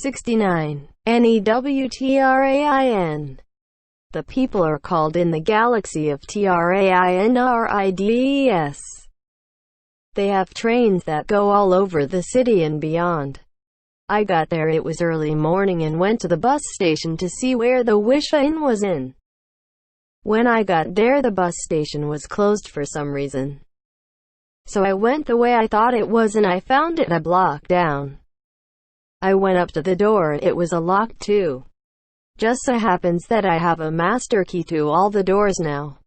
69. Newtrain. The people are called in the galaxy of TRAINRIDES. They have trains that go all over the city and beyond. I got there, it was early morning, and went to the bus station to see where the Wisha Inn was in. When I got there, the bus station was closed for some reason. So I went the way I thought it was, and I found it a block down. I went up to the door, it was locked too. Just so happens that I have a master key to all the doors now.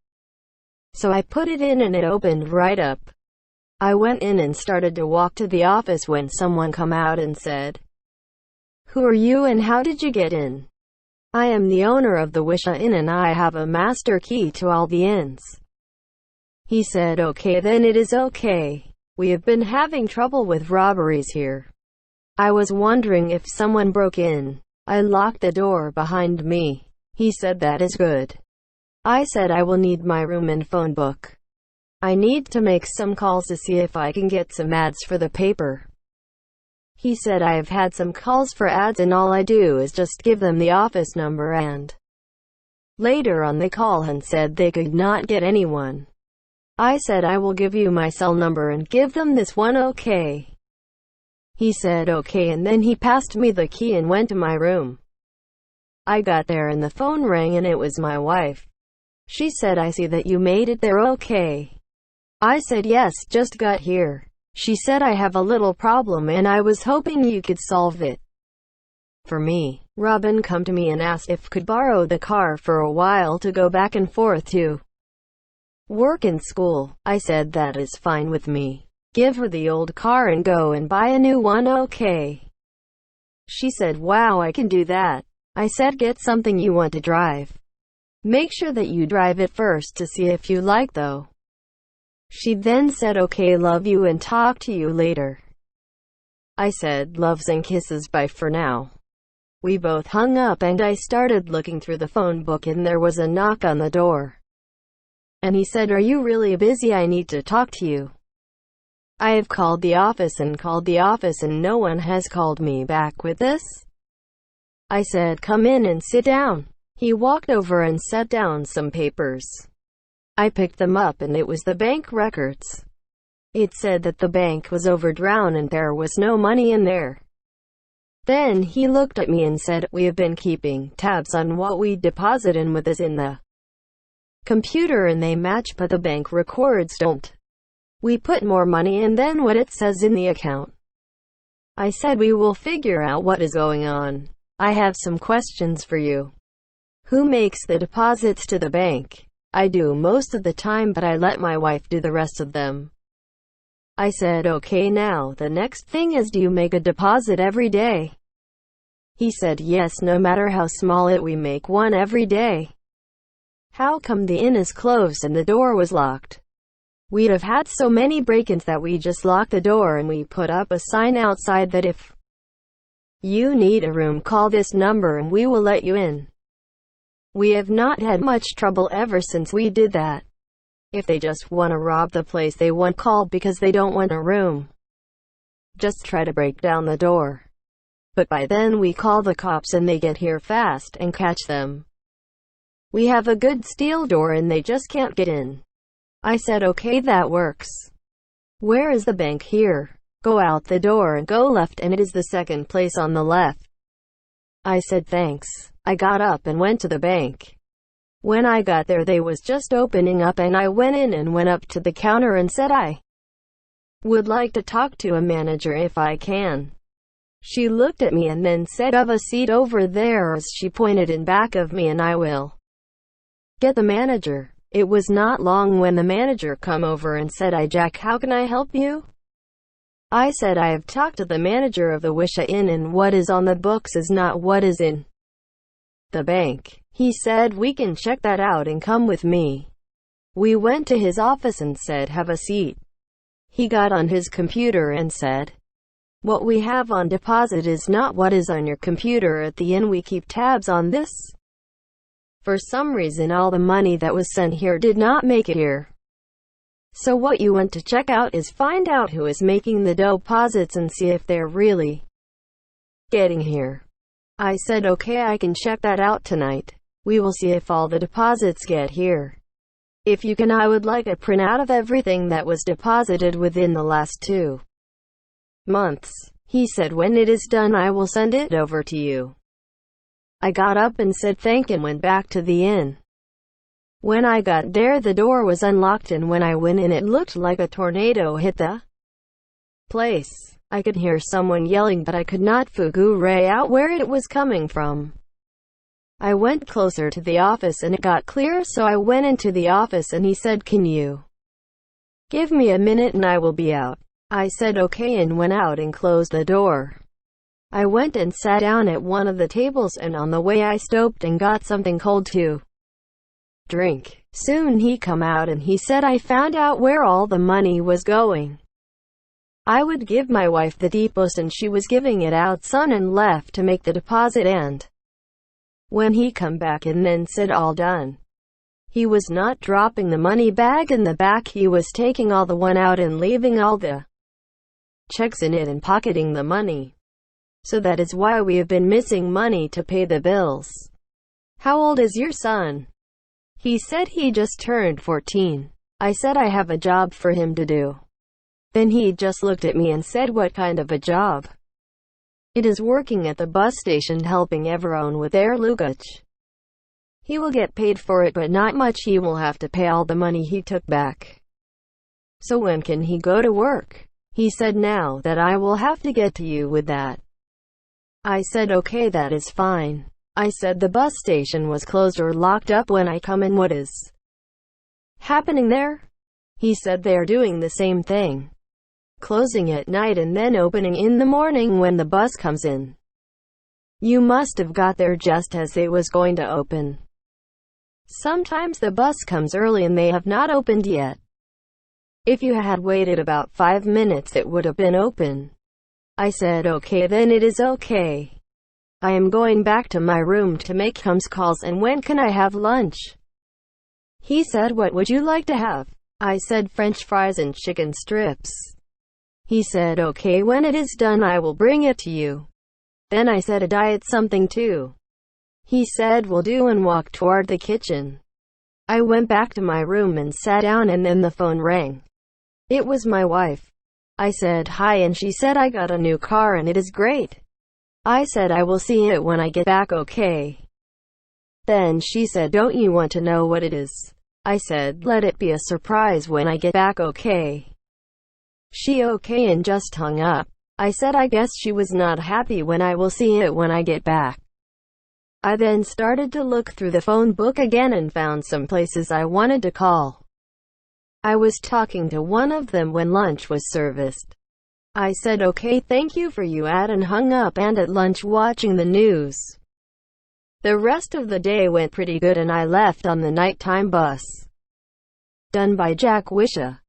So I put it in and it opened right up. I went in and started to walk to the office when someone come out and said, "Who are you and how did you get in?" "I am the owner of the Wisha Inn and I have a master key to all the inns." He said, "Okay, then it is okay. We have been having trouble with robberies here. I was wondering if someone broke in. I locked the door behind me." He said, "That is good." I said, "I will need my room and phone book. I need to make some calls to see if I can get some ads for the paper." He said, "I have had some calls for ads and all I do is just give them the office number, and later on they call and said they could not get anyone." I said, "I will give you my cell number and give them this one, okay?" He said, "Okay," and then he passed me the key and went to my room. I got there and the phone rang and it was my wife. She said, "I see that you made it there okay." I said, "Yes, just got here." She said, "I have a little problem and I was hoping you could solve it for me." Robin come to me and asked if could borrow the car for a while to go back and forth to work and school. I said, "That is fine with me. Give her the old car and go and buy a new one, okay?" She said, "Wow, I can do that." I said, "Get something you want to drive. Make sure that you drive it first to see if you like though." She then said, "Okay, love you and talk to you later." I said, "Loves and kisses, bye for now." We both hung up and I started looking through the phone book and there was a knock on the door. And he said, "Are you really busy? I need to talk to you. I have called the office and no one has called me back with this." I said, "Come in and sit down." He walked over and set down some papers. I picked them up and it was the bank records. It said that the bank was overdrawn and there was no money in there. Then he looked at me and said, "We have been keeping tabs on what we deposit in with us in the computer and they match, but the bank records don't. We put more money in than what it says in the account." I said, "We will figure out what is going on. I have some questions for you. Who makes the deposits to the bank?" "I do most of the time, but I let my wife do the rest of them." I said, "Okay, now the next thing is, do you make a deposit every day?" He said, "Yes, no matter how small it, we make one every day." "How come the inn is closed and the door was locked?" "We'd have had so many break-ins that we just locked the door and we put up a sign outside that if you need a room, call this number and we will let you in." We have not had much trouble ever since we did that. If they just want to rob the place, they won't call because they don't want a room. Just try to break down the door. But by then we call the cops and they get here fast and catch them. We have a good steel door and they just can't get in." I said, "Okay, that works. Where is the bank here?" "Go out the door and go left and it is the second place on the left." I said, "Thanks." I got up and went to the bank. When I got there, they was just opening up and I went in and went up to the counter and said I would like to talk to a manager if I can. She looked at me and then said, "Have a seat over there," as she pointed in back of me, "and I will get the manager." It was not long when the manager come over and said, "Hi Jack, how can I help you?" I said, "I have talked to the manager of the Wisha Inn and what is on the books is not what is in the bank." He said, "We can check that out and come with me." We went to his office and said, "Have a seat." He got on his computer and said, "What we have on deposit is not what is on your computer at the inn. We keep tabs on this. For some reason all the money that was sent here did not make it here. So what you want to check out is find out who is making the deposits and see if they're really getting here. I said okay, I can check that out tonight. We will see if all the deposits get here. If you can, I would like a printout of everything that was deposited within the last 2 months. He said when it is done I will send it over to you. I got up and said thank you and went back to the inn. When I got there the door was unlocked, and when I went in it looked like a tornado hit the place. I could hear someone yelling but I could not figure out where it was coming from. I went closer to the office and it got clear, so I went into the office and he said, "Can you give me a minute and I will be out?" I said okay and went out and closed the door. I went and sat down at one of the tables, and on the way I stopped and got something cold to drink. Soon he come out and he said I found out where all the money was going. I would give my wife the deposit and she was giving it out son and left to make the deposit, and when he come back and then said all done, he was not dropping the money bag in the back, he was taking all the one out and leaving all the checks in it and pocketing the money. So that is why we have been missing money to pay the bills. How old is your son? He said he just turned 14. I said I have a job for him to do. Then he just looked at me and said, "What kind of a job?" It is working at the bus station helping everyone with their luggage. He will get paid for it but not much, he will have to pay all the money he took back. So when can he go to work? He said now that I will have to get to you with that. I said okay, that is fine. I said the bus station was closed or locked up when I come in. What is happening there? He said they are doing the same thing. Closing at night and then opening in the morning when the bus comes in. You must have got there just as they was going to open. Sometimes the bus comes early and they have not opened yet. If you had waited about 5 minutes it would have been open. I said okay, then it is okay. I am going back to my room to make comes calls, and when can I have lunch? He said what would you like to have? I said French fries and chicken strips. He said okay, when it is done I will bring it to you. Then I said a diet something too. He said will do and walked toward the kitchen. I went back to my room and sat down, and then the phone rang. It was my wife. I said hi and she said I got a new car and it is great. I said I will see it when I get back, okay? Then she said don't you want to know what it is? I said let it be a surprise when I get back, okay? She okay and just hung up. I said I guess she was not happy when I will see it when I get back. I then started to look through the phone book again and found some places I wanted to call. I was talking to one of them when lunch was serviced. I said okay, thank you for you ad, and hung up, and at lunch watching the news. The rest of the day went pretty good and I left on the nighttime bus. Done by Jack Wisha.